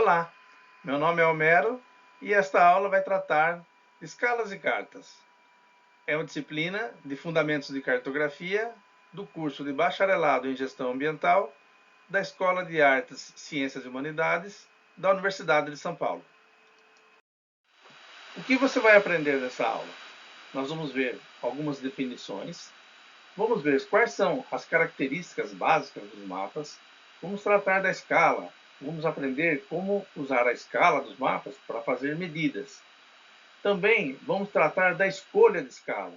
Olá, meu nome é Homero e esta aula vai tratar de escalas e cartas. É uma disciplina de Fundamentos de Cartografia do curso de Bacharelado em Gestão Ambiental da Escola de Artes, Ciências e Humanidades da Universidade de São Paulo. O que você vai aprender nessa aula? Nós vamos ver algumas definições, vamos ver quais são as características básicas dos mapas, vamos tratar da escala, vamos aprender como usar a escala dos mapas para fazer medidas. Também vamos tratar da escolha de escala.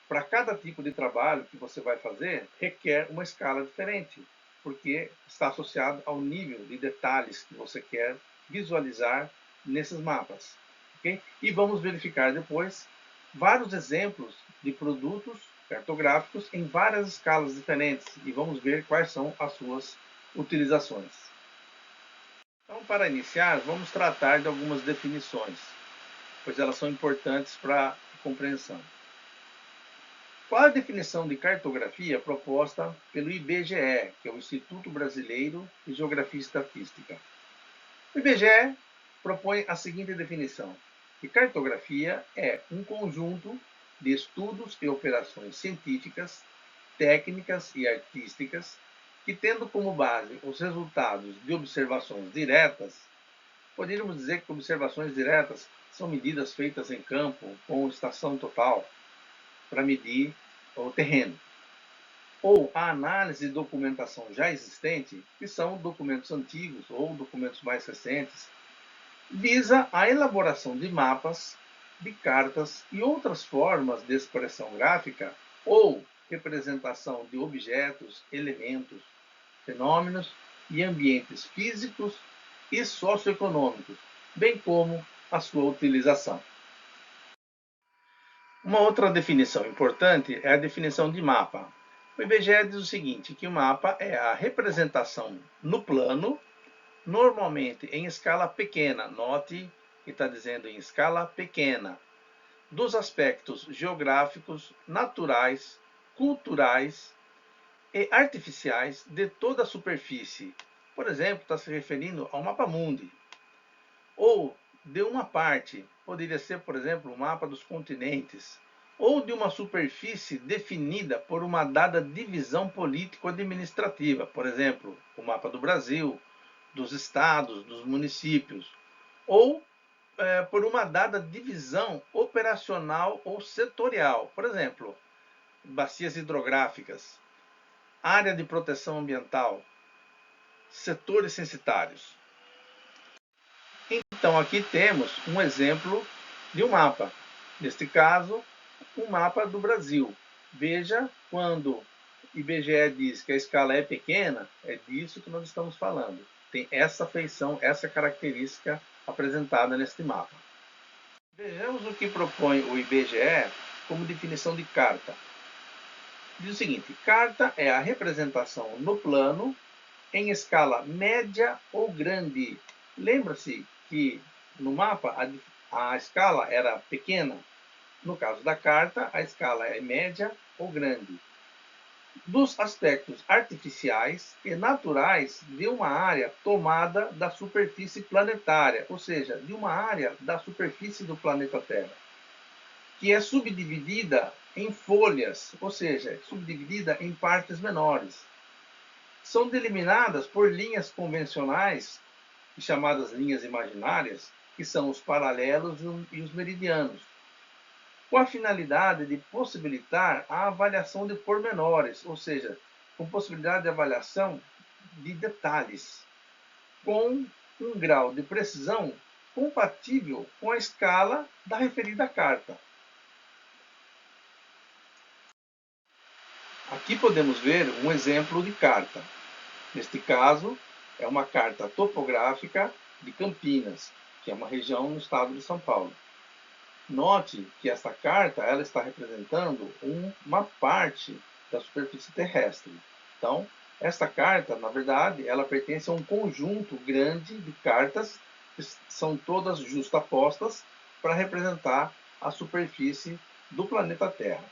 Para cada tipo de trabalho que você vai fazer, requer uma escala diferente, porque está associado ao nível de detalhes que você quer visualizar nesses mapas. Okay? E vamos verificar depois vários exemplos de produtos cartográficos em várias escalas diferentes e vamos ver quais são as suas utilizações. Então, para iniciar, vamos tratar de algumas definições, pois elas são importantes para a compreensão. Qual a definição de cartografia proposta pelo IBGE, que é o Instituto Brasileiro de Geografia e Estatística? O IBGE propõe a seguinte definição, que cartografia é um conjunto de estudos e operações científicas, técnicas e artísticas, que tendo como base os resultados de observações diretas, poderíamos dizer que observações diretas são medidas feitas em campo com estação total para medir o terreno. Ou a análise de documentação já existente, que são documentos antigos ou documentos mais recentes, visa a elaboração de mapas, de cartas e outras formas de expressão gráfica ou representação de objetos, elementos, fenômenos e ambientes físicos e socioeconômicos, bem como a sua utilização. Uma outra definição importante é a definição de mapa. O IBGE diz o seguinte, que o mapa é a representação no plano, normalmente em escala pequena, note que está dizendo em escala pequena, dos aspectos geográficos, naturais, culturais e artificiais de toda a superfície. Por exemplo, está se referindo ao mapa mundi. Ou de uma parte, poderia ser, por exemplo, o mapa dos continentes, ou de uma superfície definida por uma dada divisão político-administrativa, por exemplo, o mapa do Brasil, dos estados, dos municípios, ou por uma dada divisão operacional ou setorial, por exemplo, bacias hidrográficas, área de proteção ambiental, setores censitários. Então, aqui temos um exemplo de um mapa. Neste caso, um mapa do Brasil. Veja, quando o IBGE diz que a escala é pequena, é disso que nós estamos falando. Tem essa feição, essa característica apresentada neste mapa. Vejamos o que propõe o IBGE como definição de carta. Diz o seguinte, carta é a representação no plano em escala média ou grande. Lembra-se que no mapa a escala era pequena. No caso da carta, a escala é média ou grande. Dos aspectos artificiais e naturais de uma área tomada da superfície planetária, ou seja, de uma área da superfície do planeta Terra, que é subdividida em folhas, ou seja, subdividida em partes menores. São delimitadas por linhas convencionais, chamadas linhas imaginárias, que são os paralelos e os meridianos, com a finalidade de possibilitar a avaliação de pormenores, ou seja, com possibilidade de avaliação de detalhes, com um grau de precisão compatível com a escala da referida carta. Aqui podemos ver um exemplo de carta. Neste caso, é uma carta topográfica de Campinas, que é uma região no estado de São Paulo. Note que esta carta ela está representando uma parte da superfície terrestre. Então, esta carta, na verdade, ela pertence a um conjunto grande de cartas que são todas justapostas para representar a superfície do planeta Terra.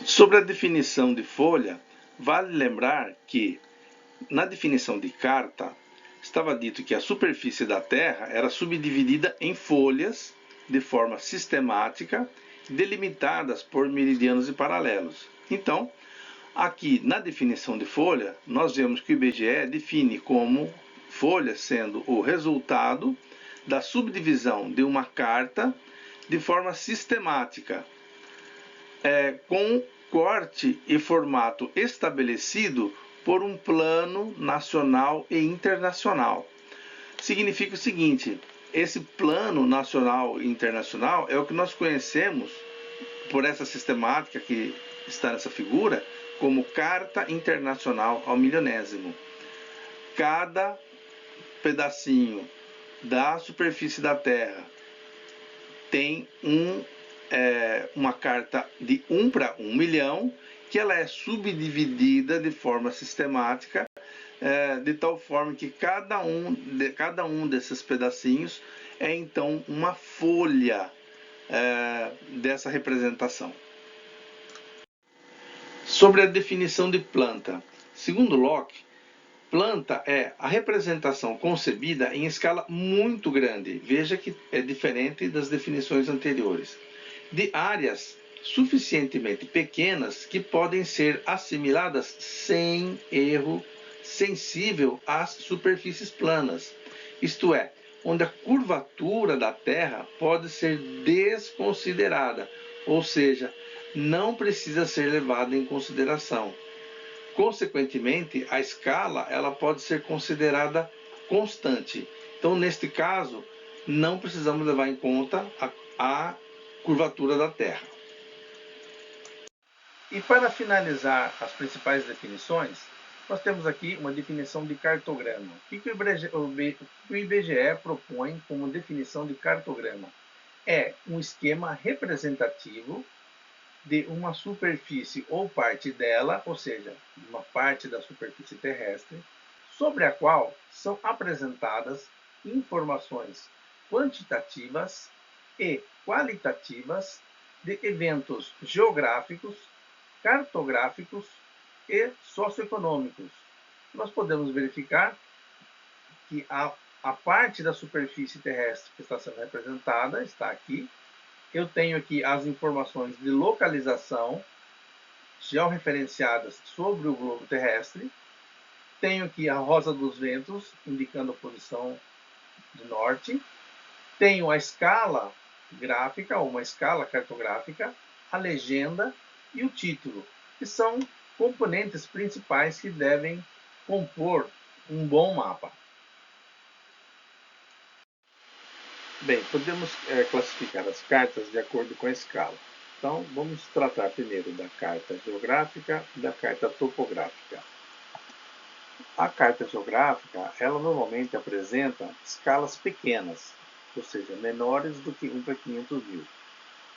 Sobre a definição de folha, vale lembrar que, na definição de carta, estava dito que a superfície da Terra era subdividida em folhas de forma sistemática, delimitadas por meridianos e paralelos. Então, aqui na definição de folha, nós vemos que o IBGE define como folha sendo o resultado da subdivisão de uma carta de forma sistemática, com corte e formato estabelecido por um plano nacional e internacional. Significa o seguinte: esse plano nacional e internacional é o que nós conhecemos por essa sistemática que está nessa figura como Carta Internacional ao Milionésimo. Cada pedacinho da superfície da Terra tem uma carta de 1 para 1 milhão, que ela é subdividida de forma sistemática, de tal forma que cada um desses pedacinhos é então uma folha dessa representação. Sobre a definição de planta. Segundo Locke, planta é a representação concebida em escala muito grande, veja que é diferente das definições anteriores, de áreas suficientemente pequenas que podem ser assimiladas sem erro sensível às superfícies planas, isto é, onde a curvatura da Terra pode ser desconsiderada, ou seja, não precisa ser levada em consideração. Consequentemente, a escala ela pode ser considerada constante. Então, neste caso, não precisamos levar em conta a curvatura da Terra. E para finalizar as principais definições, nós temos aqui uma definição de cartograma. O que o IBGE propõe como definição de cartograma? É um esquema representativo de uma superfície ou parte dela, ou seja, uma parte da superfície terrestre, sobre a qual são apresentadas informações quantitativas e qualitativas de eventos geográficos, cartográficos e socioeconômicos. Nós podemos verificar que a parte da superfície terrestre que está sendo representada está aqui. Eu tenho aqui as informações de localização georreferenciadas sobre o globo terrestre. Tenho aqui a rosa dos ventos, indicando a posição de norte. Tenho a escala gráfica, ou uma escala cartográfica, a legenda e o título, que são componentes principais que devem compor um bom mapa. Bem, podemos classificar as cartas de acordo com a escala. Então, vamos tratar primeiro da carta geográfica e da carta topográfica. A carta geográfica, ela normalmente apresenta escalas pequenas, ou seja, menores do que 1 para 500 mil.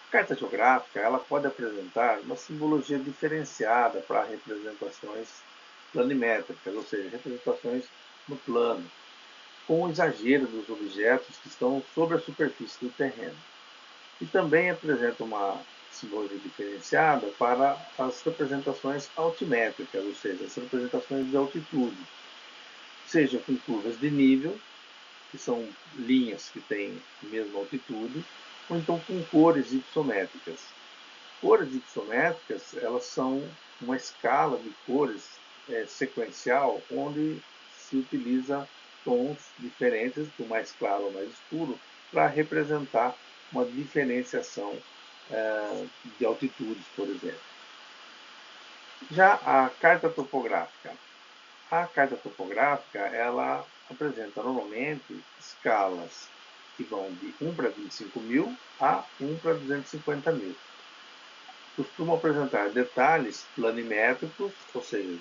A carta geográfica, ela pode apresentar uma simbologia diferenciada para representações planimétricas, ou seja, representações no plano, com o exagero dos objetos que estão sobre a superfície do terreno. E também apresenta uma simbologia diferenciada para as representações altimétricas, ou seja, as representações de altitude, seja com curvas de nível, que são linhas que têm a mesma altitude, ou então com cores hipossométricas. Cores hipossométricas, elas são uma escala de cores sequencial, onde se utiliza tons diferentes, do mais claro ao mais escuro, para representar uma diferenciação de altitudes, por exemplo. Já a carta topográfica. A carta topográfica, ela apresenta normalmente escalas que vão de 1 para 25 mil a 1 para 250 mil. Costuma apresentar detalhes planimétricos, ou seja,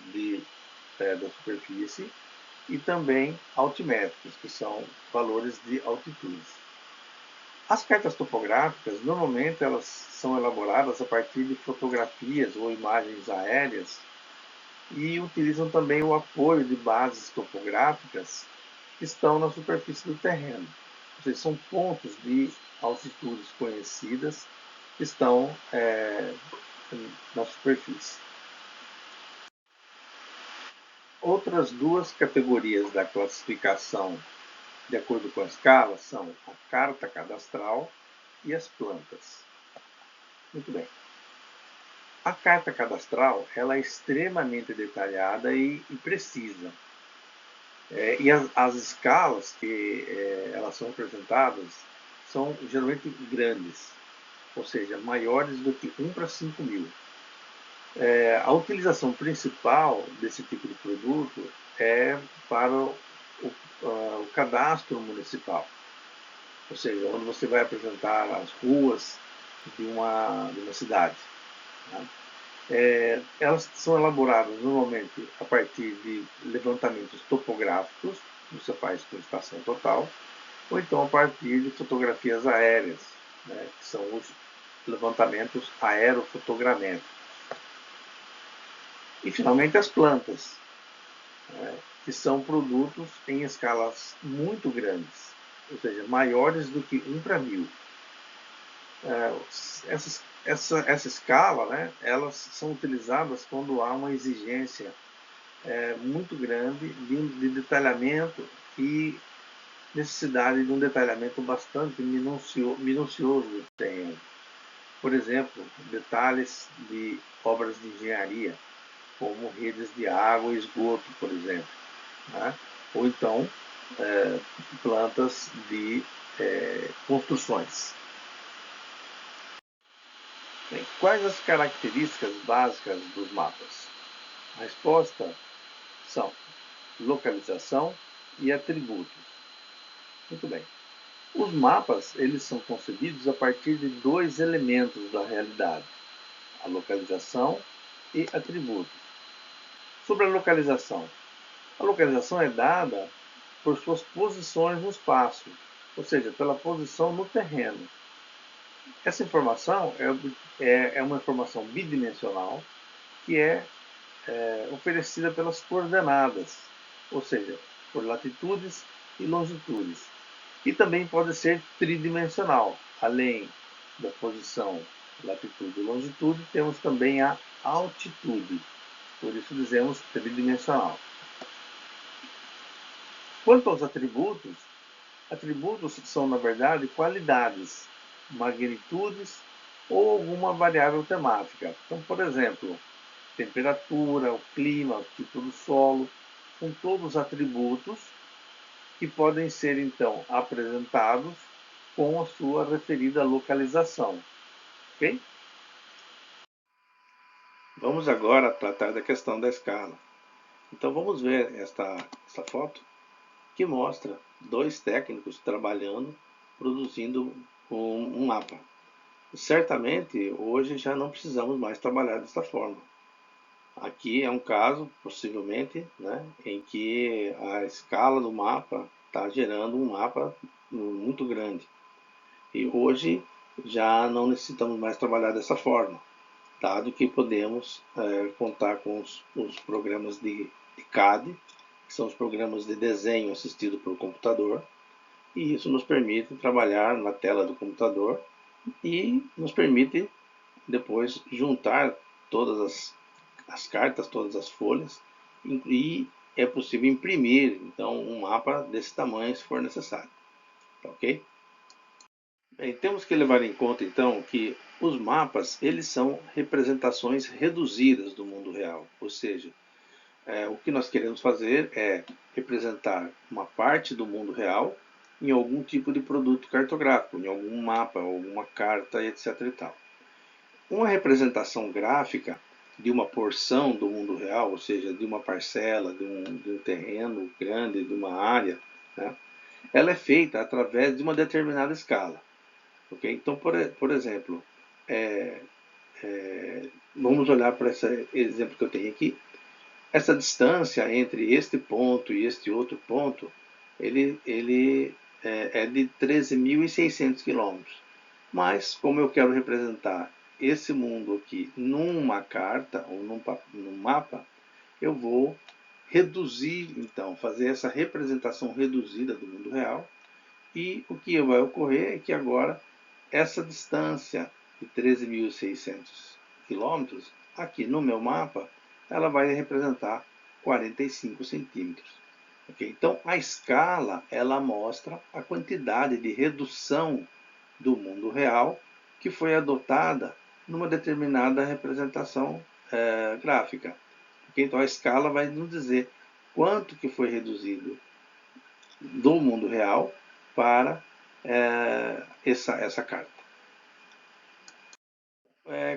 da superfície, e também altimétricos, que são valores de altitudes. As cartas topográficas, normalmente, elas são elaboradas a partir de fotografias ou imagens aéreas e utilizam também o apoio de bases topográficas que estão na superfície do terreno. Ou seja, são pontos de altitudes conhecidas que estão na superfície. Outras duas categorias da classificação de acordo com a escala são a carta cadastral e as plantas. Muito bem. A carta cadastral ela é extremamente detalhada e precisa. E as escalas que elas são representadas são geralmente grandes, ou seja, maiores do que 1 para 5.000. A utilização principal desse tipo de produto é para o cadastro municipal, ou seja, onde você vai apresentar as ruas de uma cidade. Né? Elas são elaboradas normalmente a partir de levantamentos topográficos, você faz com estação total, ou então a partir de fotografias aéreas, né, que são os levantamentos aerofotogramétricos. E finalmente as plantas, né, que são produtos em escalas muito grandes, ou seja, maiores do que 1 para 1.000. Essa escala, né, elas são utilizadas quando há uma exigência muito grande de detalhamento e necessidade de um detalhamento bastante minucioso do terreno. Por exemplo, detalhes de obras de engenharia, como redes de água e esgoto, por exemplo. Né? Ou então, plantas de construções. Bem, quais as características básicas dos mapas? A resposta são localização e atributos. Muito bem. Os mapas eles são concebidos a partir de dois elementos da realidade, a localização e atributos. Sobre a localização é dada por suas posições no espaço, ou seja, pela posição no terreno. Essa informação é uma informação bidimensional que é oferecida pelas coordenadas, ou seja, por latitudes e longitudes. E também pode ser tridimensional. Além da posição, latitude e longitude, temos também a altitude. Por isso dizemos tridimensional. Quanto aos atributos são, na verdade, qualidades, magnitudes ou alguma variável temática. Então, por exemplo, temperatura, o clima, o tipo do solo, são todos atributos que podem ser, então, apresentados com a sua referida localização. Ok? Vamos agora tratar da questão da escala. Então, vamos ver esta foto que mostra dois técnicos trabalhando, produzindo um mapa. Certamente, hoje já não precisamos mais trabalhar desta forma. Aqui é um caso, possivelmente, né, em que a escala do mapa está gerando um mapa muito grande. E hoje já não necessitamos mais trabalhar dessa forma, dado que podemos contar com os programas de CAD, que são os programas de desenho assistido por computador, e isso nos permite trabalhar na tela do computador e nos permite depois juntar todas as cartas, todas as folhas, e é possível imprimir então um mapa desse tamanho se for necessário. Tá, ok? Bem, temos que levar em conta então que os mapas eles são representações reduzidas do mundo real, ou seja, o que nós queremos fazer é representar uma parte do mundo real em algum tipo de produto cartográfico, em algum mapa, alguma carta, etc. e tal. Uma representação gráfica de uma porção do mundo real, ou seja, de uma parcela, de um terreno grande, de uma área, né, ela é feita através de uma determinada escala. Okay? Então, por exemplo, vamos olhar para esse exemplo que eu tenho aqui. Essa distância entre este ponto e este outro ponto, ele é de 13.600 quilômetros. Mas, como eu quero representar esse mundo aqui numa carta ou num mapa, eu vou reduzir, então, fazer essa representação reduzida do mundo real. E o que vai ocorrer é que agora essa distância de 13.600 quilômetros, aqui no meu mapa, ela vai representar 45 centímetros. Okay? Então, a escala, ela mostra a quantidade de redução do mundo real que foi adotada numa determinada representação gráfica. Okay? Então, a escala vai nos dizer quanto que foi reduzido do mundo real para essa carta.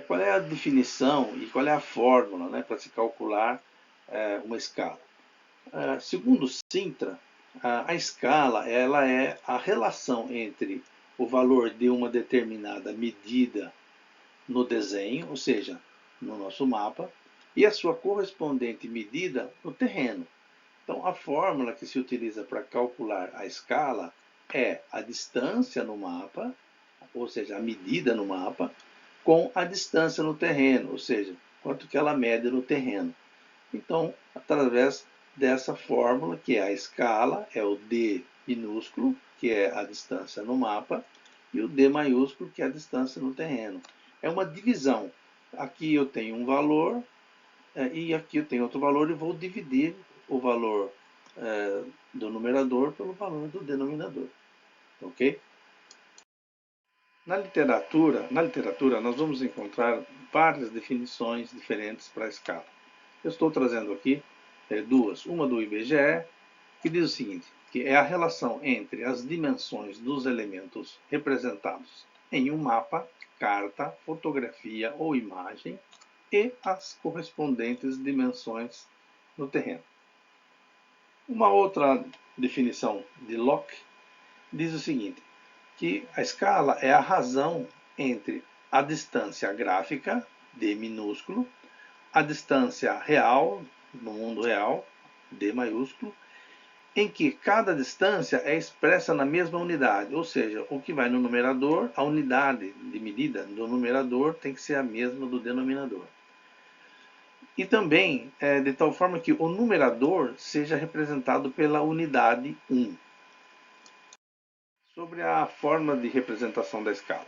Qual é a definição e qual é a fórmula, né, para se calcular uma escala? Segundo Sintra, a escala ela é a relação entre o valor de uma determinada medida no desenho, ou seja, no nosso mapa, e a sua correspondente medida no terreno. Então, a fórmula que se utiliza para calcular a escala é a distância no mapa, ou seja, a medida no mapa, com a distância no terreno, ou seja, quanto que ela mede no terreno. Então, através dessa fórmula, que é a escala, é o D minúsculo, que é a distância no mapa, e o D maiúsculo, que é a distância no terreno. É uma divisão. Aqui eu tenho um valor, e aqui eu tenho outro valor, e vou dividir o valor do numerador pelo valor do denominador. Ok? Na literatura, nós vamos encontrar várias definições diferentes para a escala. Eu estou trazendo aqui duas. Uma do IBGE, que diz o seguinte, que é a relação entre as dimensões dos elementos representados em um mapa, carta, fotografia ou imagem e as correspondentes dimensões no terreno. Uma outra definição de Locke diz o seguinte, que a escala é a razão entre a distância gráfica, d minúsculo, a distância real, no mundo real, d maiúsculo, em que cada distância é expressa na mesma unidade, ou seja, o que vai no numerador, a unidade de medida do numerador tem que ser a mesma do denominador. E também de tal forma que o numerador seja representado pela unidade 1. Sobre a forma de representação da escala.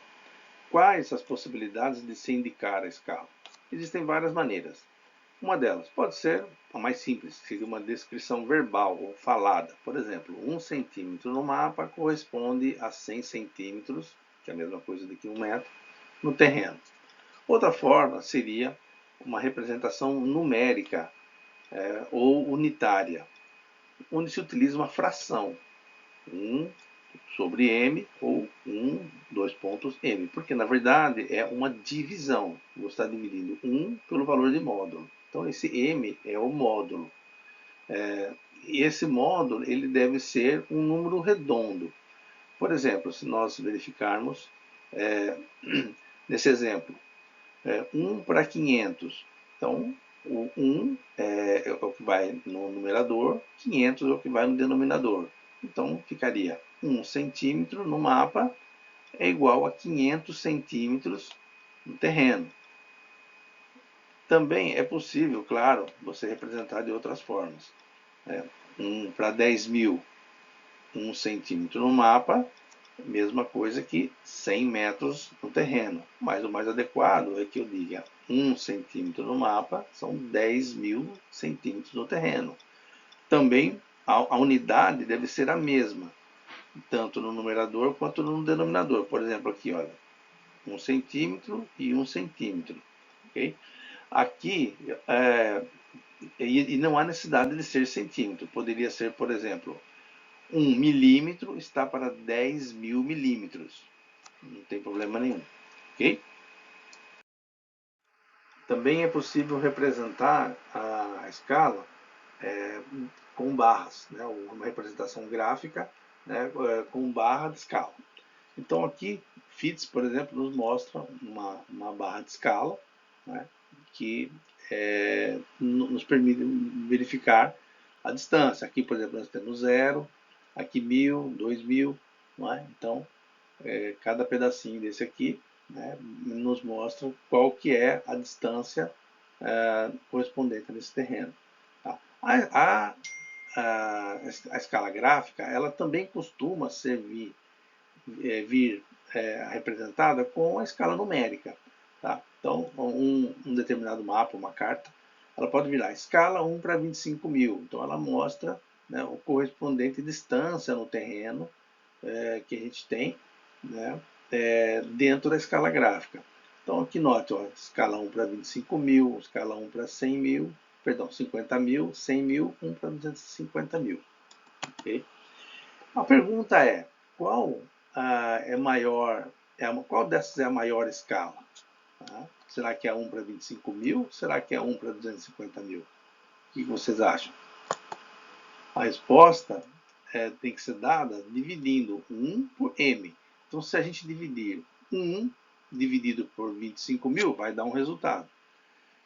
Quais as possibilidades de se indicar a escala? Existem várias maneiras. Uma delas pode ser a mais simples, seria uma descrição verbal ou falada. Por exemplo, 1 centímetro no mapa corresponde a 100 centímetros, que é a mesma coisa do que 1 metro, no terreno. Outra forma seria uma representação numérica ou unitária, onde se utiliza uma fração, 1 sobre m ou 1, 2 pontos m, porque na verdade é uma divisão. Você está dividindo 1 pelo valor de módulo. Então esse m é o módulo. E esse módulo ele deve ser um número redondo. Por exemplo, se nós verificarmos nesse exemplo, 1 para 500. Então, o 1 é o que vai no numerador, 500 é o que vai no denominador. Então, ficaria 1 centímetro no mapa é igual a 500 centímetros no terreno. Também é possível, claro, você representar de outras formas. 1 para 10 mil, 1 centímetro no mapa, mesma coisa que 100 metros no terreno. Mas o mais adequado é que eu diga 1 centímetro no mapa são 10 mil centímetros no terreno. Também a unidade deve ser a mesma, tanto no numerador quanto no denominador. Por exemplo, aqui, olha, 1 centímetro e 1 centímetro. Okay? Aqui, e não há necessidade de ser centímetro. Poderia ser, por exemplo, 1 milímetro está para 10 mil milímetros. Não tem problema nenhum. Ok? Também é possível representar a escala com barras, né? Uma representação gráfica, né? Com barra de escala. Então aqui, FITS, por exemplo, nos mostra uma barra de escala, né? Que nos permite verificar a distância. Aqui, por exemplo, nós temos 0, aqui 1000, 2000, não é? Então, cada pedacinho desse aqui, né, nos mostra qual que é a distância correspondente nesse terreno. Tá? A escala gráfica, ela também costuma vir representada com a escala numérica. Tá? Então, um determinado mapa, uma carta, ela pode virar escala 1 para 25 mil. Então ela mostra, né, o correspondente distância no terreno que a gente tem, né, dentro da escala gráfica. Então aqui note, ó, escala 1 para 25 mil, escala 1 para 100 mil, perdão, 50 mil, 100 mil, 1 para 250 mil. Okay? A pergunta é, qual é maior, qual dessas é a maior escala? Tá? Será que é 1 para 25 mil? Será que é 1 para 250 mil? O que vocês acham? A resposta tem que ser dada dividindo 1 por m. Então, se a gente dividir 1 dividido por 25 mil, vai dar um resultado.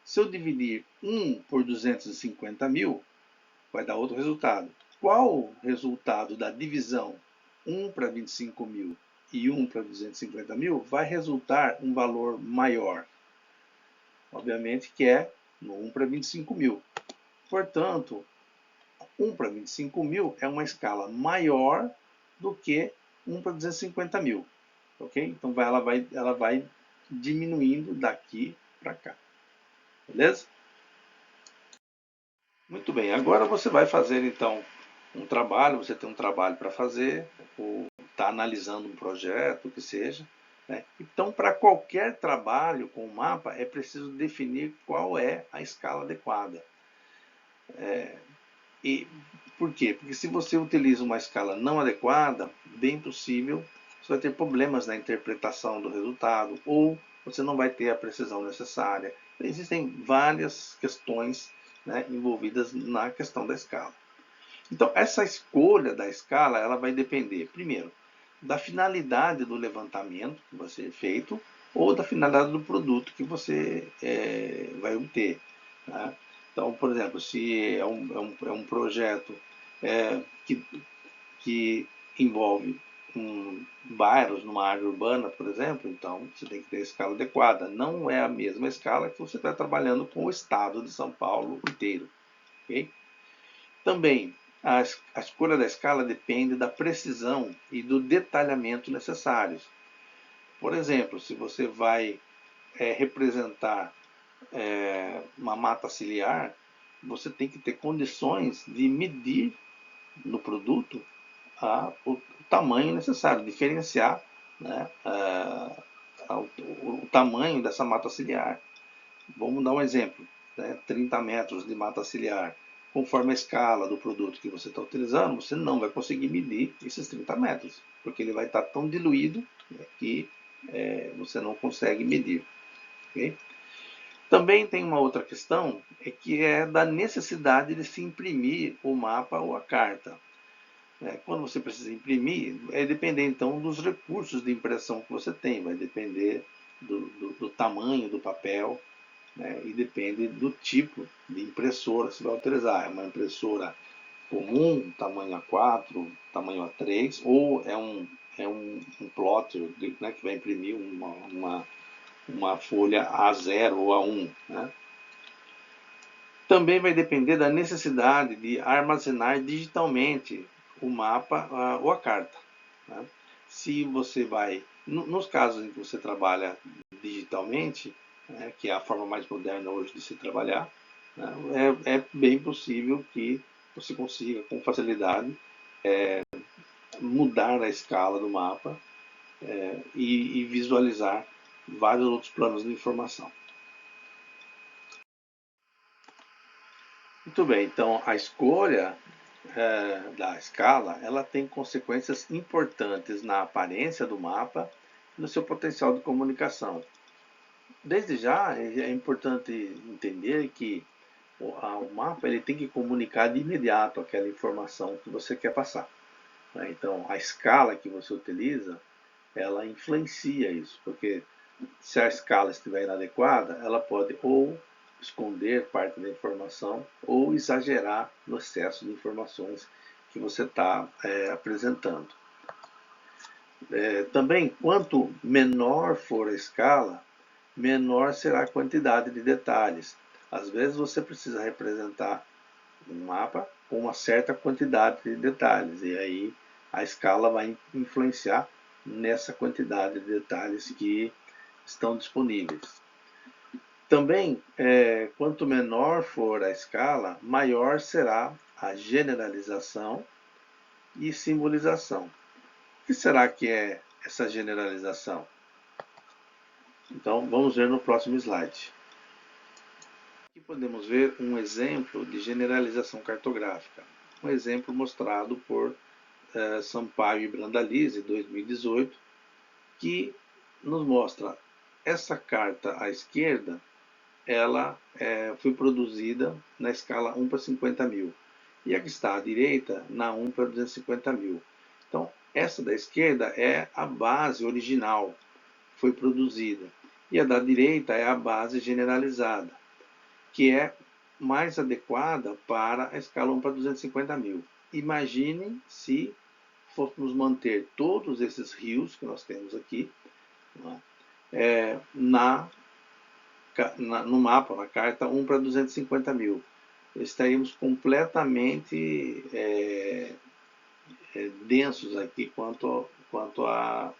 Se eu dividir 1 por 250 mil, vai dar outro resultado. Qual o resultado da divisão 1 para 25 mil e 1 para 250 mil vai resultar um valor maior? Obviamente que é no 1 para 25 mil. Portanto, 1 para 25 mil é uma escala maior do que 1 para 250 mil. Ok? Então ela vai diminuindo daqui para cá. Beleza? Muito bem. Agora você vai fazer então um trabalho, você tem um trabalho para fazer, ou está analisando um projeto, o que seja. Né? Então, para qualquer trabalho com o mapa, é preciso definir qual é a escala adequada. E por quê? Porque se você utiliza uma escala não adequada, bem possível, você vai ter problemas na interpretação do resultado, ou você não vai ter a precisão necessária. Existem várias questões, né, envolvidas na questão da escala. Então, essa escolha da escala, ela vai depender, primeiro, da finalidade do levantamento que vai ser feito, ou da finalidade do produto que você vai obter. Tá? Então, por exemplo, se é um projeto que envolve bairros numa área urbana, por exemplo, então você tem que ter a escala adequada. Não é a mesma escala que você está trabalhando com o estado de São Paulo inteiro. Okay? Também, a escolha da escala depende da precisão e do detalhamento necessários. Por exemplo, se você vai representar uma mata ciliar, você tem que ter condições de medir no produto o tamanho necessário, diferenciar, né, o tamanho dessa mata ciliar. Vamos dar um exemplo, né, 30 metros de mata ciliar. Conforme a escala do produto que você está utilizando, você não vai conseguir medir esses 30 metros, porque ele vai estar tão diluído, né, que você não consegue medir. Okay? Também tem uma outra questão, que é da necessidade de se imprimir o mapa ou a carta. Quando você precisa imprimir, vai depender então dos recursos de impressão que você tem, vai depender do tamanho do papel, né, e depende do tipo de impressora que você vai utilizar. É uma impressora comum, tamanho A4, tamanho A3, ou é um plotter, né, que vai imprimir uma folha A0 ou A1. Né? Também vai depender da necessidade de armazenar digitalmente o mapa ou a carta. Né? Se você vai, nos casos em que você trabalha digitalmente, né, que é a forma mais moderna hoje de se trabalhar, né, é bem possível que você consiga com facilidade mudar a escala do mapa e visualizar vários outros planos de informação. Muito bem, então a escolha da escala, ela tem consequências importantes na aparência do mapa e no seu potencial de comunicação. Desde já, é importante entender que o mapa ele tem que comunicar de imediato aquela informação que você quer passar. Né? Então, a escala que você utiliza, ela influencia isso, porque se a escala estiver inadequada, ela pode ou esconder parte da informação ou exagerar no excesso de informações que você está apresentando. Também, quanto menor for a escala, menor será a quantidade de detalhes. Às vezes você precisa representar um mapa com uma certa quantidade de detalhes, e aí a escala vai influenciar nessa quantidade de detalhes que estão disponíveis. Também, quanto menor for a escala, maior será a generalização e simbolização. O que será que é essa generalização? Então, vamos ver no próximo slide. Aqui podemos ver um exemplo de generalização cartográfica. Um exemplo mostrado por Sampaio e Brandalize, em 2018, que nos mostra essa carta à esquerda, ela foi produzida na escala 1 para 50 mil. E a que está à direita, na 1 para 250 mil. Então, essa da esquerda é a base original, foi produzida. E a da direita é a base generalizada, que é mais adequada para a escala 1 para 250 mil. Imaginem se fôssemos manter todos esses rios que nós temos aqui no mapa, na carta 1 para 250 mil. Estaríamos completamente densos aqui quanto à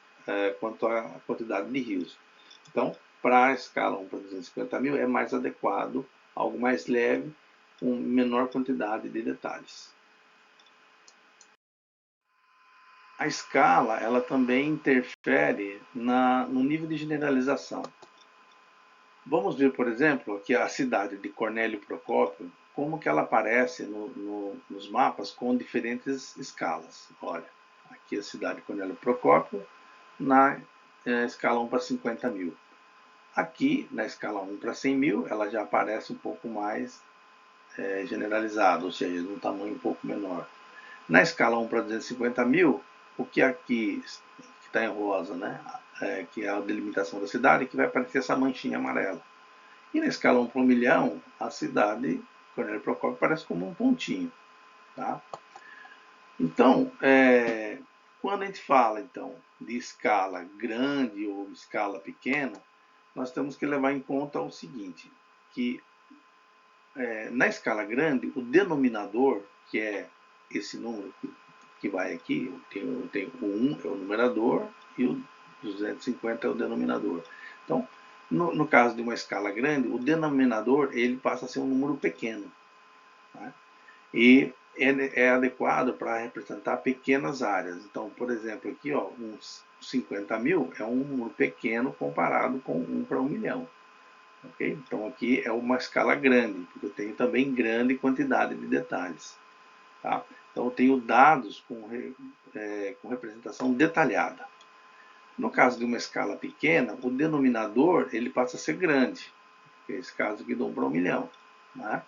quantidade de rios. Então, para a escala 1 para 250 mil é mais adequado, algo mais leve, com menor quantidade de detalhes. A escala ela também interfere no nível de generalização. Vamos ver, por exemplo, aqui a cidade de Cornélio Procópio, como que ela aparece nos mapas com diferentes escalas. Olha, aqui a cidade de Cornélio Procópio na escala 1 para 50 mil. Aqui, na escala 1 para 100 mil, ela já aparece um pouco mais generalizada, ou seja, de um tamanho um pouco menor. Na escala 1 para 250 mil, o que aqui está em rosa, né? Que é a delimitação da cidade, que vai aparecer essa manchinha amarela. E na escala 1 para 1 milhão, a cidade, Cornélio Procópio, parece como um pontinho. Tá? Então, quando a gente fala então, de escala grande ou escala pequena, nós temos que levar em conta o seguinte, que na escala grande, o denominador, que é esse número que vai aqui, tem o 1 é o numerador e o 250 é o denominador. Então, no caso de uma escala grande, o denominador ele passa a ser um número pequeno. Tá? E é adequado para representar pequenas áreas. Então, por exemplo, aqui, ó, uns 50 mil é um número pequeno comparado com 1 para 1 milhão. Okay? Então, aqui é uma escala grande, porque eu tenho também grande quantidade de detalhes. Tá? Então, eu tenho dados com representação detalhada. No caso de uma escala pequena, o denominador ele passa a ser grande, que é esse caso aqui do 1 para 1 milhão. Né?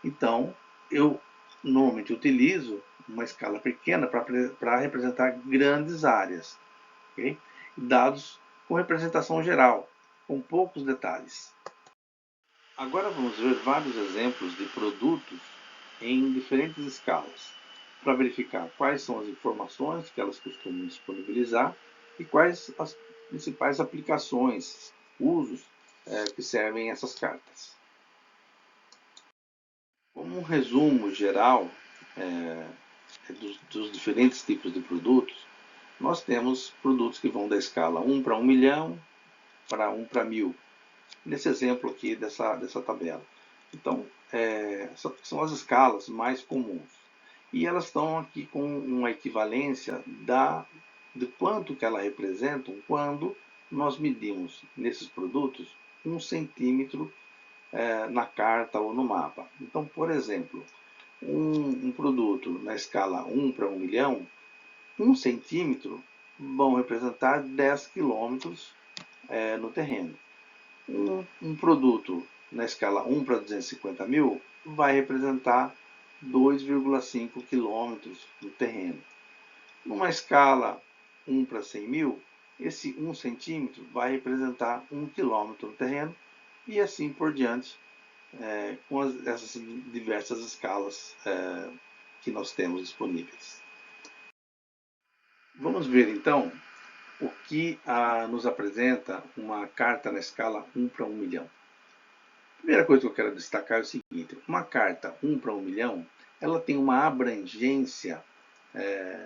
Então, eu normalmente utilizo uma escala pequena para representar grandes áreas. Okay? Dados com representação geral, com poucos detalhes. Agora vamos ver vários exemplos de produtos em diferentes escalas, para verificar quais são as informações que elas costumam disponibilizar e quais as principais aplicações, usos que servem essas cartas. Como um resumo geral dos diferentes tipos de produtos, nós temos produtos que vão da escala 1 para 1 milhão, para 1 para 1000, nesse exemplo aqui dessa tabela. Então, são as escalas mais comuns. E elas estão aqui com uma equivalência de quanto que elas representam quando nós medimos nesses produtos 1 centímetro na carta ou no mapa. Então, por exemplo, um produto na escala 1 para 1 milhão, 1 centímetro vão representar 10 quilômetros no terreno. Um produto na escala 1 para 250 mil vai representar 2,5 quilômetros no terreno. Numa escala 1 para 100 mil, esse 1 centímetro vai representar 1 quilômetro no terreno e assim por diante, com essas diversas escalas que nós temos disponíveis. Vamos ver então o que nos apresenta uma carta na escala 1 para 1 milhão. A primeira coisa que eu quero destacar é o seguinte: uma carta 1 para 1 milhão, ela tem uma abrangência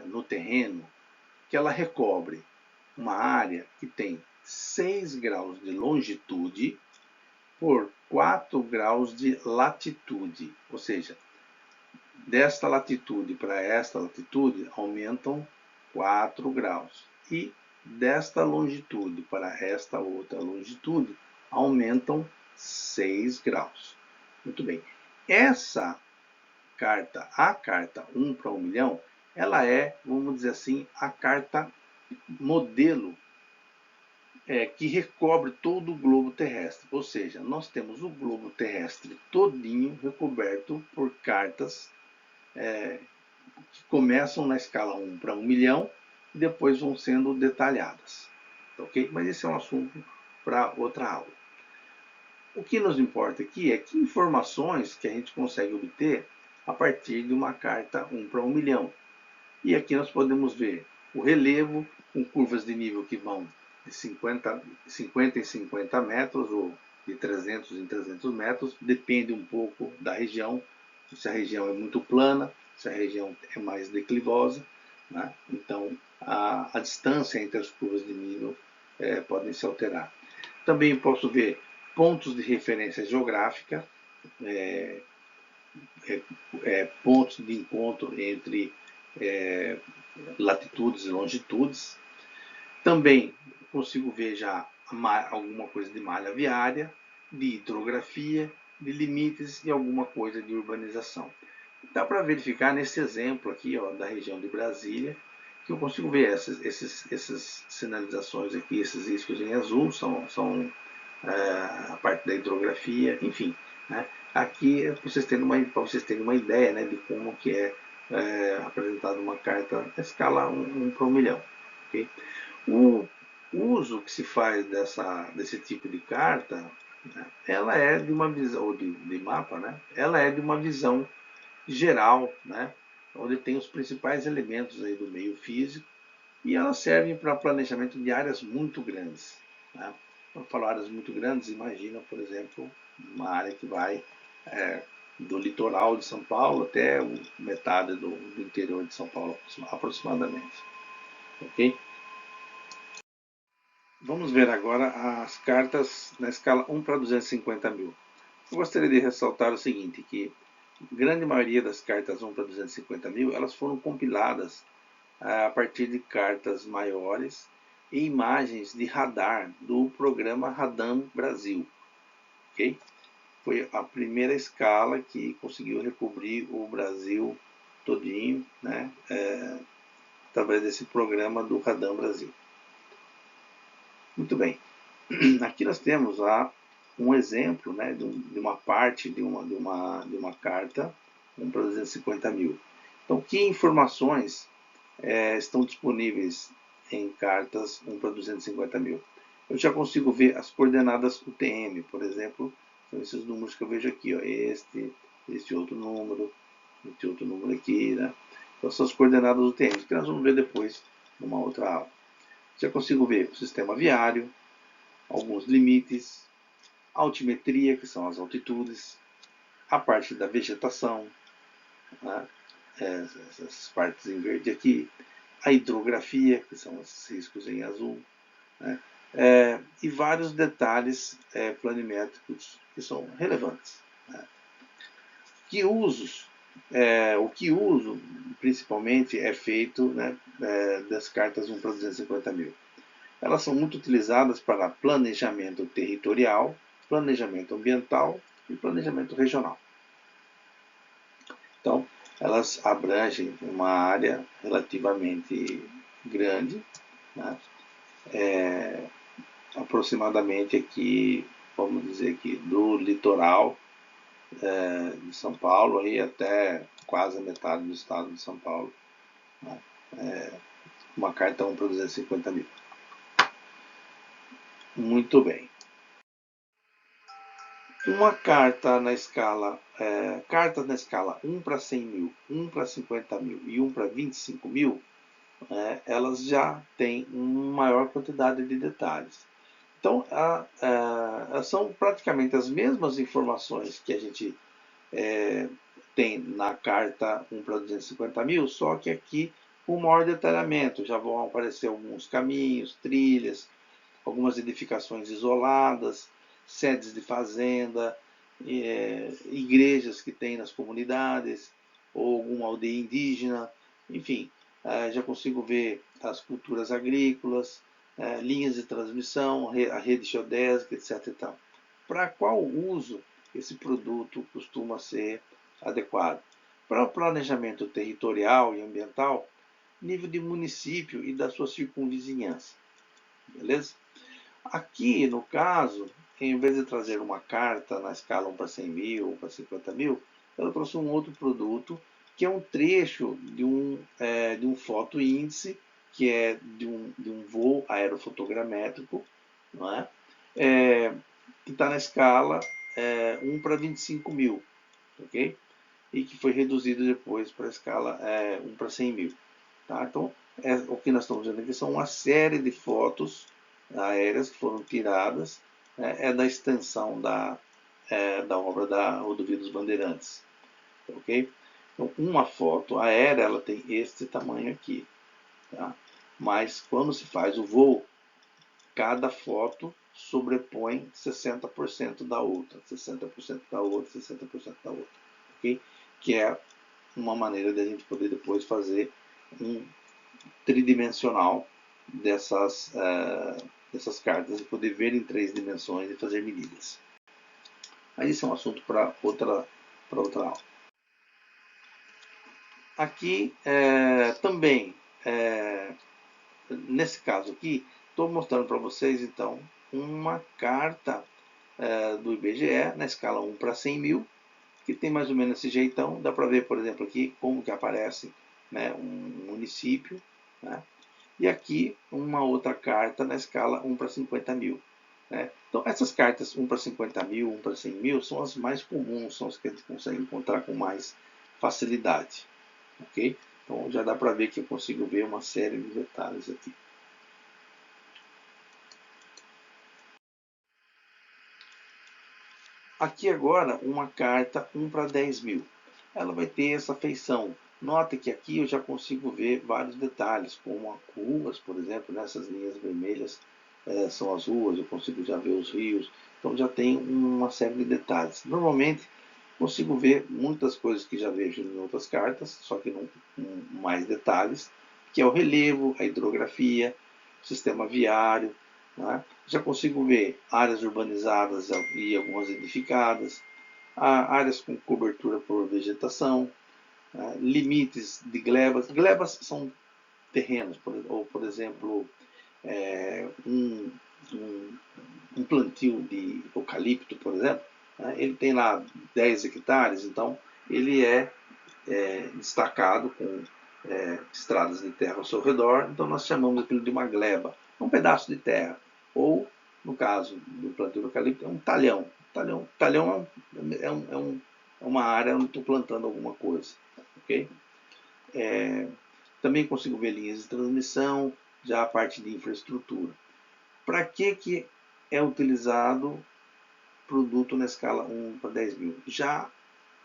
no terreno que ela recobre uma área que tem 6 graus de longitude, por 4 graus de latitude, ou seja, desta latitude para esta latitude aumentam 4 graus e desta longitude para esta outra longitude aumentam 6 graus. Muito bem. Essa carta, a carta 1 para 1 milhão, ela é, vamos dizer assim, a carta modelo que recobre todo o globo terrestre. Ou seja, nós temos o globo terrestre todinho recoberto por cartas que começam na escala 1 para 1 milhão e depois vão sendo detalhadas. Ok? Mas esse é um assunto para outra aula. O que nos importa aqui é que informações que a gente consegue obter a partir de uma carta 1 para 1 milhão. E aqui nós podemos ver o relevo com curvas de nível que vão de 50 em 50 metros ou de 300 em 300 metros, depende um pouco da região, se a região é muito plana, se a região é mais declivosa, né? Então a distância entre as curvas de nível podem se alterar. Também posso ver pontos de referência geográfica, pontos de encontro entre latitudes e longitudes. Também consigo ver já alguma coisa de malha viária, de hidrografia, de limites e alguma coisa de urbanização. Dá para verificar nesse exemplo aqui, ó, da região de Brasília, que eu consigo ver essas sinalizações aqui, esses riscos em azul, são a parte da hidrografia, enfim. Né? Aqui é para vocês terem uma ideia, né, de como que é apresentada uma carta na escala 1 para 1 milhão. Okay? O uso que se faz desse tipo de carta, né, ela é de uma visão, ou de mapa, né, ela é de uma visão geral, né, onde tem os principais elementos aí do meio físico e elas servem para planejamento de áreas muito grandes. Né. Quando falo áreas muito grandes, imagina, por exemplo, uma área que vai do litoral de São Paulo até metade do interior de São Paulo, aproximadamente. Ok? Vamos ver agora as cartas na escala 1 para 250 mil. Eu gostaria de ressaltar o seguinte, que a grande maioria das cartas 1 para 250 mil, elas foram compiladas a partir de cartas maiores e imagens de radar do programa Radam Brasil. Okay? Foi a primeira escala que conseguiu recobrir o Brasil todinho, né, através desse programa do Radam Brasil. Muito bem. Aqui nós temos um exemplo, né, de uma parte de uma carta 1 para 250 mil. Então, que informações estão disponíveis em cartas 1 para 250 mil? Eu já consigo ver as coordenadas UTM, por exemplo, são esses números que eu vejo aqui, ó, este outro número aqui, né? Então, são as coordenadas UTM, que nós vamos ver depois numa outra aula. Já consigo ver o sistema viário, alguns limites, altimetria, que são as altitudes, a parte da vegetação, né, essas partes em verde aqui, a hidrografia, que são esses riscos em azul, né, e vários detalhes planimétricos que são relevantes. Né. O que uso principalmente é feito, né, das cartas 1 para 250 mil. Elas são muito utilizadas para planejamento territorial, planejamento ambiental e planejamento regional. Então, elas abrangem uma área relativamente grande, né? Aproximadamente aqui, vamos dizer que do litoral de São Paulo aí até quase a metade do estado de São Paulo. Né? Uma carta 1 para 250 mil. Muito bem. Uma carta na escala, cartas na escala 1 para 100 mil, 1 para 50 mil e 1 para 25 mil, elas já têm uma maior quantidade de detalhes. Então, são praticamente as mesmas informações que a gente tem na carta 1 para 250 mil, só que aqui com maior detalhamento. Já vão aparecer alguns caminhos, trilhas, algumas edificações isoladas, sedes de fazenda, igrejas que tem nas comunidades, ou alguma aldeia indígena, enfim, já consigo ver as culturas agrícolas, linhas de transmissão, a rede geodésica, etc. E tal. Para qual uso esse produto costuma ser adequado? Para o planejamento territorial e ambiental, nível de município e da sua circunvizinhança. Beleza? Aqui, no caso, em vez de trazer uma carta na escala 1 para 100 mil, 1 para 50 mil, eu trouxe um outro produto, que é um trecho de um fotoíndice, que é de um voo aerofotogramétrico, não é? Que está na escala 1 para 25 mil, ok? E que foi reduzido depois para a escala 1 para 100 mil. Tá? Então, o que nós estamos vendo aqui são uma série de fotos aéreas que foram tiradas, da extensão da obra da Rodovia dos Bandeirantes. Ok? Então, uma foto aérea ela tem este tamanho aqui. Tá? Mas quando se faz o voo, cada foto sobrepõe 60% da outra, 60% da outra, 60% da outra. Okay? Que é uma maneira de a gente poder depois fazer um tridimensional dessas cartas e poder ver em 3 dimensões e fazer medidas. Mas isso é um assunto para outra aula. Aqui também, nesse caso aqui, estou mostrando para vocês então uma carta do IBGE na escala 1 para 100 mil, que tem mais ou menos esse jeitão. Dá para ver, por exemplo, aqui como que aparece, né, um município, né? E aqui uma outra carta na escala 1 para 50 mil. Né? Então essas cartas 1 para 50 mil, 1 para 100 mil são as mais comuns, são as que a gente consegue encontrar com mais facilidade. Ok? Então já dá para ver que eu consigo ver uma série de detalhes aqui. Aqui agora uma carta 1 para 10 mil. Ela vai ter essa feição. Nota que aqui eu já consigo ver vários detalhes, como ruas, por exemplo, nessas linhas vermelhas são as ruas, eu consigo já ver os rios, então já tem uma série de detalhes. Normalmente consigo ver muitas coisas que já vejo em outras cartas, só que com mais detalhes, que é o relevo, a hidrografia, o sistema viário, né? Já consigo ver áreas urbanizadas e algumas edificadas, áreas com cobertura por vegetação, limites de glebas. Glebas são terrenos, ou por exemplo, um plantio de eucalipto, por exemplo, ele tem lá 10 hectares, então ele é destacado com estradas de terra ao seu redor, então nós chamamos aquilo de uma gleba, um pedaço de terra. Ou, no caso do plantio do eucalipto, é um talhão. Talhão é uma área onde estou plantando alguma coisa. Okay? Também consigo ver linhas de transmissão, já a parte de infraestrutura. Para que é utilizado produto na escala 1 para 10 mil? Já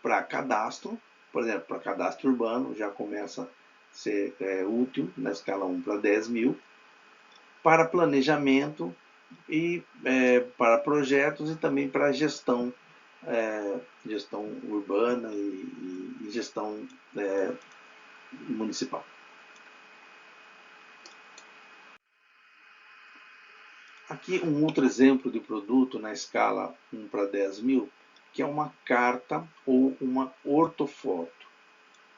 para cadastro, por exemplo, para cadastro urbano, já começa a ser útil na escala 1 para 10 mil. Para planejamento e para projetos e também para gestão, gestão urbana e gestão municipal. Aqui um outro exemplo de produto na escala 1 para 10 mil, que é uma carta ou uma ortofoto.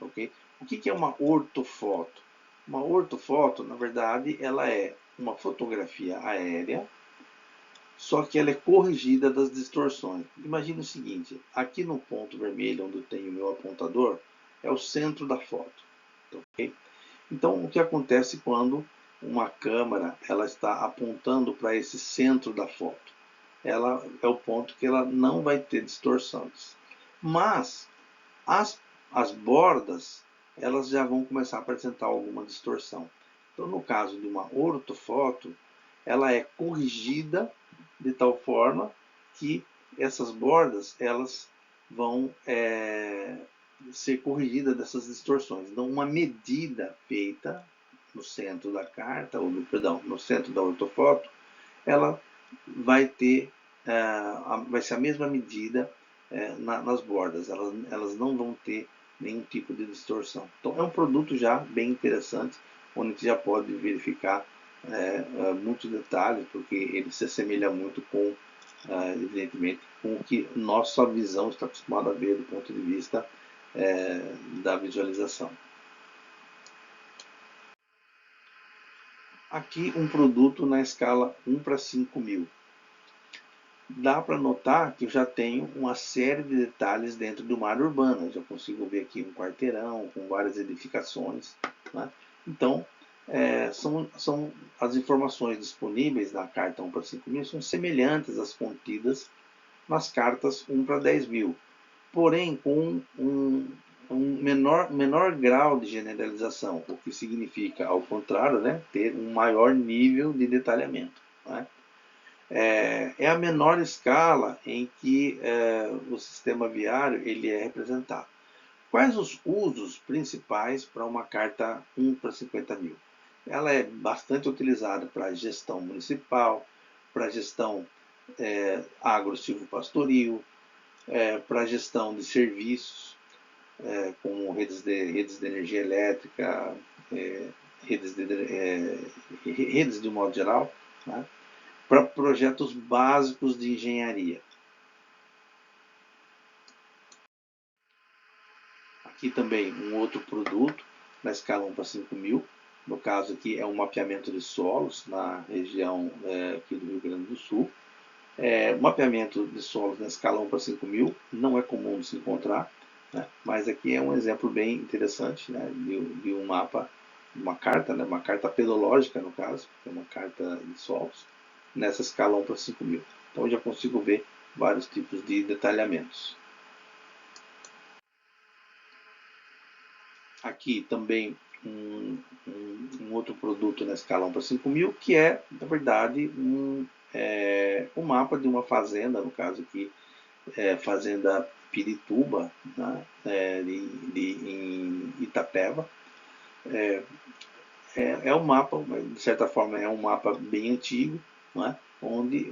Okay? O que é uma ortofoto? Uma ortofoto, na verdade, ela é uma fotografia aérea, só que ela é corrigida das distorções. Imagine o seguinte, aqui no ponto vermelho, onde eu tenho o meu apontador, é o centro da foto. Okay? Então, o que acontece quando uma câmera ela está apontando para esse centro da foto? Ela é o ponto que ela não vai ter distorções. Mas as bordas elas já vão começar a apresentar alguma distorção. Então, no caso de uma ortofoto, ela é corrigida de tal forma que essas bordas elas vão ser corrigidas dessas distorções. Então, uma medida feita no centro da carta, ou no centro da ortofoto, ela vai ter vai ser a mesma medida nas bordas, elas não vão ter nenhum tipo de distorção. Então é um produto já bem interessante, onde a gente já pode verificar muitos detalhes, porque ele se assemelha muito com, evidentemente, com o que nossa visão está acostumada a ver do ponto de vista da visualização. Aqui um produto na escala 1:5000. Dá para notar que eu já tenho uma série de detalhes dentro de uma área urbana. Eu já consigo ver aqui um quarteirão com várias edificações, né? Então, são as informações disponíveis na carta 1:5000 são semelhantes às contidas nas cartas 1:10.000, porém com um menor grau de generalização, o que significa, ao contrário, né, ter um maior nível de detalhamento, né? É a menor escala em que o sistema viário ele é representado. Quais os usos principais para uma carta 1:50.000? Ela é bastante utilizada para gestão municipal, para gestão agro-silvopastoril, para gestão de serviços, como redes de energia elétrica, redes de um modo geral, né? Para projetos básicos de engenharia. Aqui também um outro produto na escala 1:5000. No caso aqui é um mapeamento de solos na região aqui do Rio Grande do Sul. Mapeamento de solos na escala 1:5000 não é comum de se encontrar, né? Mas aqui é um exemplo bem interessante, né, de um mapa, uma carta, né, uma carta pedológica no caso, que é uma carta de solos, nessa escala 1:5000. Então eu já consigo ver vários tipos de detalhamentos. Aqui também um outro produto na escala 1:5000, que é, na verdade, um mapa de uma fazenda, no caso aqui, Fazenda Pirituba, né, em Itapeva. Um mapa, de certa forma, é um mapa bem antigo, né, onde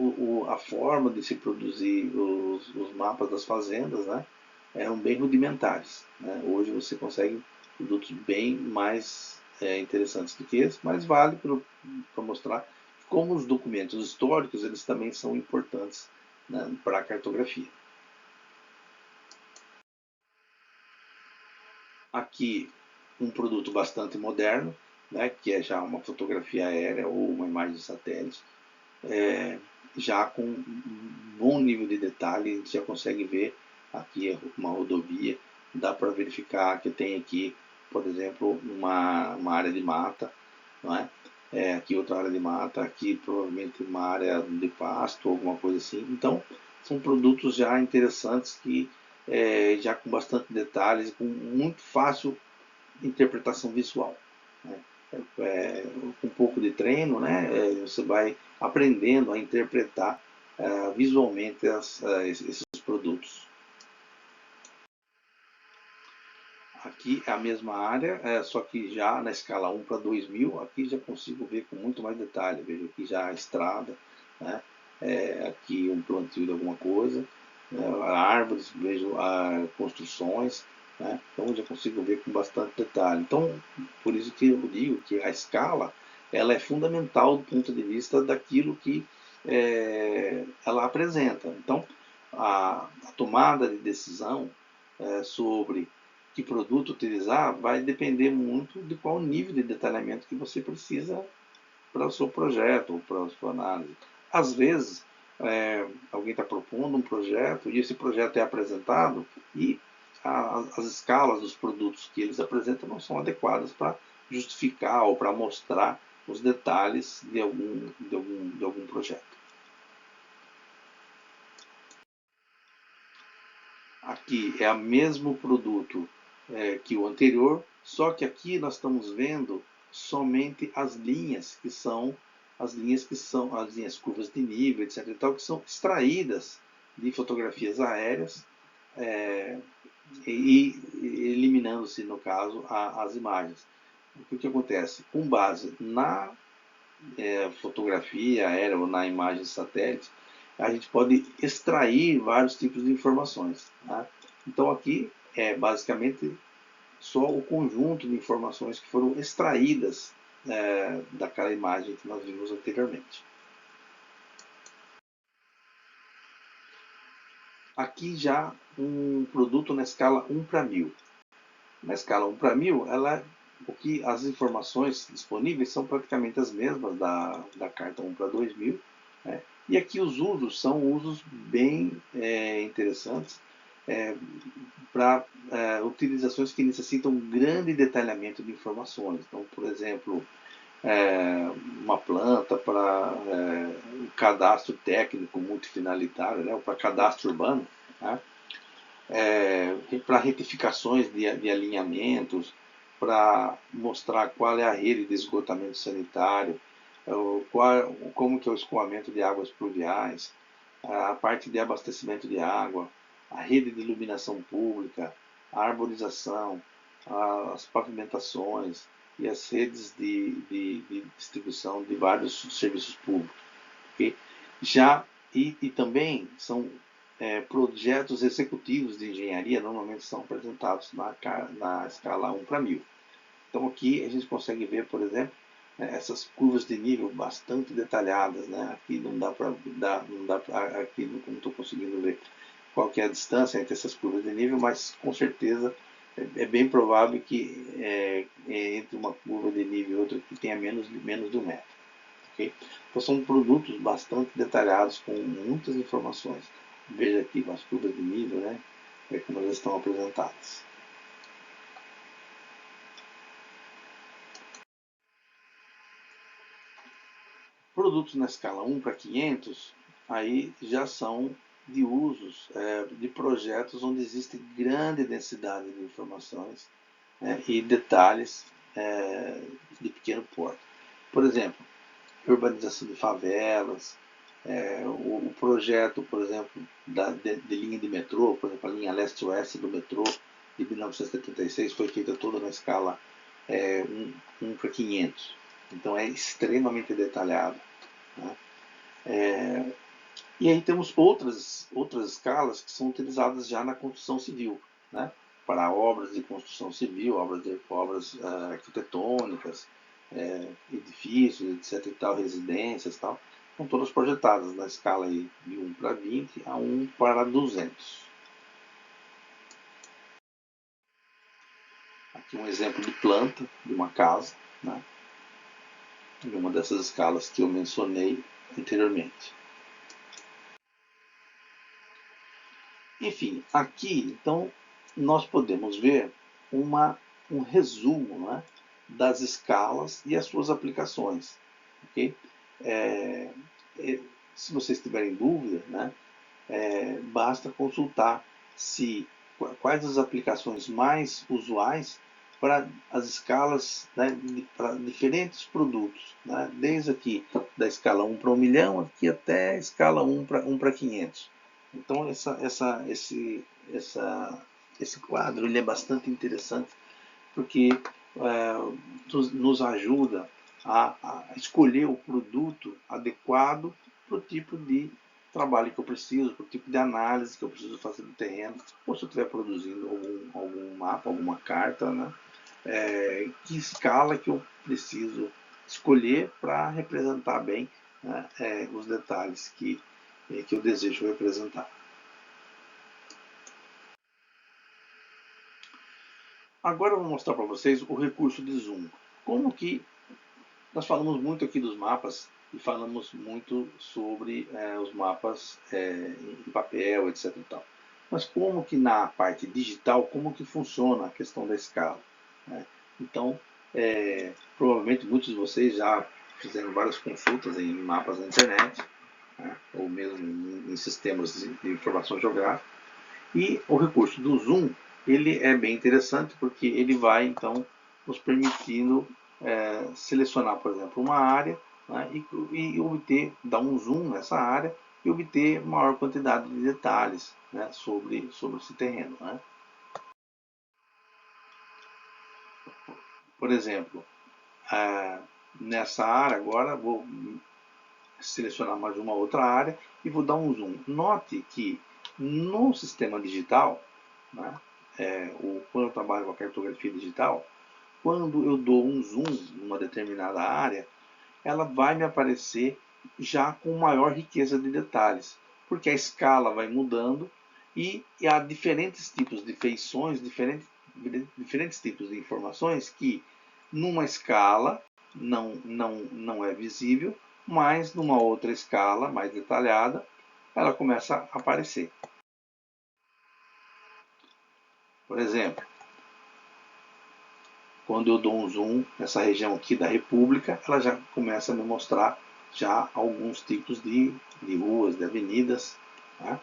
a forma de se produzir os mapas das fazendas, né, eram bem rudimentares, né? Hoje você consegue produtos bem mais interessantes do que esse, mas vale para mostrar como os documentos históricos eles também são importantes, né, para a cartografia. Aqui um produto bastante moderno, né, que é já uma fotografia aérea ou uma imagem de satélite, já com um bom nível de detalhe. A gente já consegue ver aqui uma rodovia, dá para verificar que tem aqui, por exemplo, uma área de mata, não é? Aqui outra área de mata, aqui provavelmente uma área de pasto, alguma coisa assim. Então, são produtos já interessantes que já com bastante detalhes, com muito fácil interpretação visual, né? Com um pouco de treino, né, você vai aprendendo a interpretar visualmente esses produtos. Aqui é a mesma área, só que já na escala 1:2000, aqui já consigo ver com muito mais detalhe. Vejo aqui já a estrada, né? Aqui um plantio de alguma coisa, árvores, vejo construções, né? Então já consigo ver com bastante detalhe. Então, por isso que eu digo que a escala ela é fundamental do ponto de vista daquilo que ela apresenta. Então, a tomada de decisão sobre que produto utilizar vai depender muito de qual nível de detalhamento que você precisa para o seu projeto ou para a sua análise. Às vezes, alguém está propondo um projeto e esse projeto é apresentado e as escalas dos produtos que eles apresentam não são adequadas para justificar ou para mostrar os detalhes de algum projeto. Aqui é o mesmo produto que o anterior, só que aqui nós estamos vendo somente as linhas as linhas curvas de nível, etc. E tal, que são extraídas de fotografias aéreas e eliminando-se, no caso, as imagens. O que acontece? Com base na fotografia aérea ou na imagem de satélite, a gente pode extrair vários tipos de informações. Tá? Então aqui é basicamente só o conjunto de informações que foram extraídas daquela imagem que nós vimos anteriormente. Aqui já um produto na escala 1 para 1000. Na escala 1 para 1000, as informações disponíveis são praticamente as mesmas da carta 1 para 2000. Né? E aqui os usos são usos bem interessantes para utilizações que necessitam um grande detalhamento de informações. Então, por exemplo, uma planta para um cadastro técnico multifinalitário, né? Para cadastro urbano, né? Para retificações de alinhamentos, para mostrar qual é a rede de esgotamento sanitário, como que é o escoamento de águas pluviais, a parte de abastecimento de água, a rede de iluminação pública, a arborização, as pavimentações e as redes de distribuição de vários serviços públicos. Okay? E também são projetos executivos de engenharia, normalmente são apresentados na escala 1 para 1000. Então aqui a gente consegue ver, por exemplo, essas curvas de nível bastante detalhadas, né? Aqui não dá para aqui não estou conseguindo ver qual que é a distância entre essas curvas de nível, mas com certeza é bem provável que entre uma curva de nível e outra que tenha menos de 1 metro. Okay? Então são produtos bastante detalhados com muitas informações. Veja aqui as curvas de nível, né? Como elas estão apresentadas. Produtos na escala 1 para 500, aí já são de usos de projetos onde existe grande densidade de informações e detalhes de pequeno porte. Por exemplo, urbanização de favelas, o projeto, por exemplo, de linha de metrô, por exemplo, a linha leste-oeste do metrô de 1976 foi feita toda na escala 1 para 500. Então é extremamente detalhado. Né? E aí temos outras escalas que são utilizadas já na construção civil, né? Para obras de construção civil, obras arquitetônicas, edifícios, etc. E tal, residências e tal, são todas projetadas na escala aí de 1 para 20 a 1 para 200. Aqui um exemplo de planta de uma casa, né? De uma dessas escalas que eu mencionei anteriormente. Enfim, aqui então nós podemos ver um resumo, né, das escalas e as suas aplicações. Okay? Se vocês tiverem dúvida, né, basta consultar quais as aplicações mais usuais para as escalas, né, para diferentes produtos, né, desde aqui da escala 1 para 1 milhão aqui até a escala 1 para 500. Então esse quadro ele é bastante interessante porque nos ajuda a escolher o produto adequado para o tipo de trabalho que eu preciso, para o tipo de análise que eu preciso fazer do terreno, ou se eu estiver produzindo algum mapa, alguma carta, né? Que escala que eu preciso escolher para representar bem, né, os detalhes que eu desejo representar. Agora eu vou mostrar para vocês o recurso de zoom. Como que nós falamos muito aqui dos mapas e falamos muito sobre os mapas em papel, etc. E tal. Mas como que na parte digital, como que funciona a questão da escala? Né? Então, provavelmente muitos de vocês já fizeram várias consultas em mapas na internet, né? Ou mesmo em sistemas de informação geográfica. E o recurso do zoom, ele é bem interessante porque ele vai, então, nos permitindo selecionar, por exemplo, uma área, né, e obter, dar um zoom nessa área e obter maior quantidade de detalhes, né, sobre esse terreno. Né. Por exemplo, nessa área agora, vou selecionar mais uma outra área e vou dar um zoom. Note que no sistema digital, né, quando eu trabalho com a cartografia digital, quando eu dou um zoom numa determinada área, ela vai me aparecer já com maior riqueza de detalhes, porque a escala vai mudando e há diferentes tipos de feições, diferentes tipos de informações que numa escala não é visível, mas numa outra escala mais detalhada ela começa a aparecer. Por exemplo, quando eu dou um zoom nessa região aqui da República, ela já começa a me mostrar já alguns tipos de ruas, de avenidas. Tá?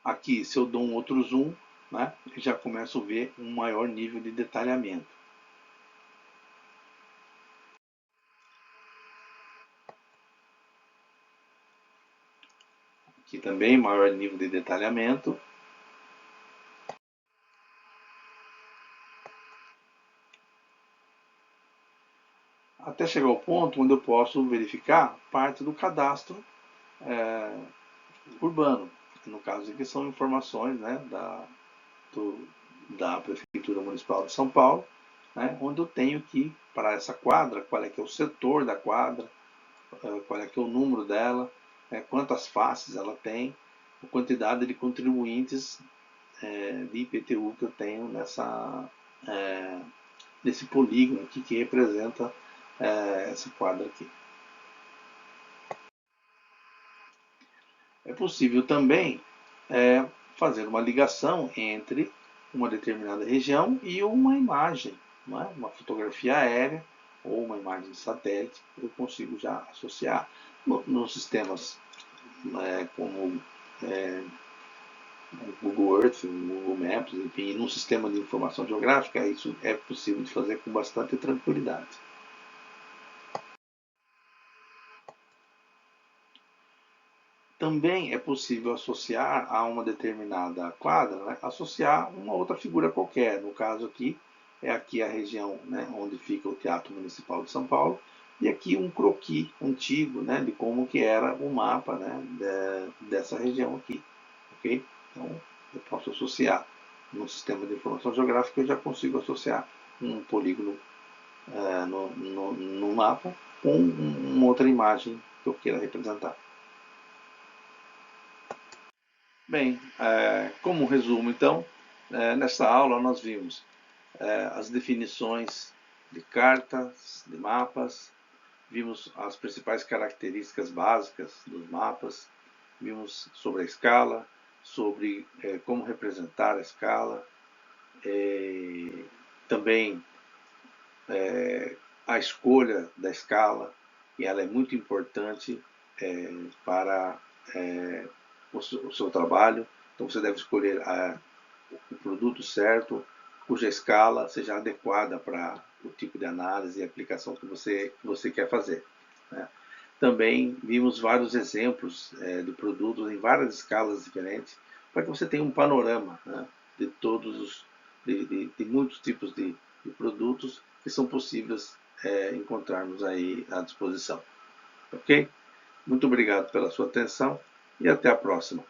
Aqui, se eu dou um outro zoom, né, já começo a ver um maior nível de detalhamento. Aqui também, maior nível de detalhamento. Até chegar ao ponto onde eu posso verificar parte do cadastro urbano. No caso aqui são informações, né, da Prefeitura Municipal de São Paulo, né, onde eu tenho que, para essa quadra, qual é que é o setor da quadra, qual é que é o número dela, quantas faces ela tem, a quantidade de contribuintes de IPTU que eu tenho nesse polígono aqui que representa essa quadra aqui. É possível também fazer uma ligação entre uma determinada região e uma imagem, não é? Uma fotografia aérea ou uma imagem de satélite, eu consigo já associar. Nos sistemas como Google Earth, Google Maps, enfim, num sistema de informação geográfica, isso é possível de fazer com bastante tranquilidade. Também é possível associar a uma determinada quadra, né, associar uma outra figura qualquer. No caso aqui, é aqui a região, né, onde fica o Teatro Municipal de São Paulo, e aqui um croquis antigo, né, de como que era o mapa, né, dessa região aqui. Ok? Então, eu posso associar no sistema de informação geográfica, eu já consigo associar um polígono no mapa com uma outra imagem que eu queira representar. Bem, como resumo, então, nessa aula nós vimos as definições de cartas, de mapas, vimos as principais características básicas dos mapas, vimos sobre a escala, sobre como representar a escala, também a escolha da escala, e ela é muito importante para o seu trabalho. Então você deve escolher o produto certo, cuja escala seja adequada para o tipo de análise e aplicação que você quer fazer. Né? Também vimos vários exemplos de produtos em várias escalas diferentes, para que você tenha um panorama, né, de todos de muitos tipos de produtos que são possíveis encontrarmos aí à disposição. Ok? Muito obrigado pela sua atenção e até a próxima.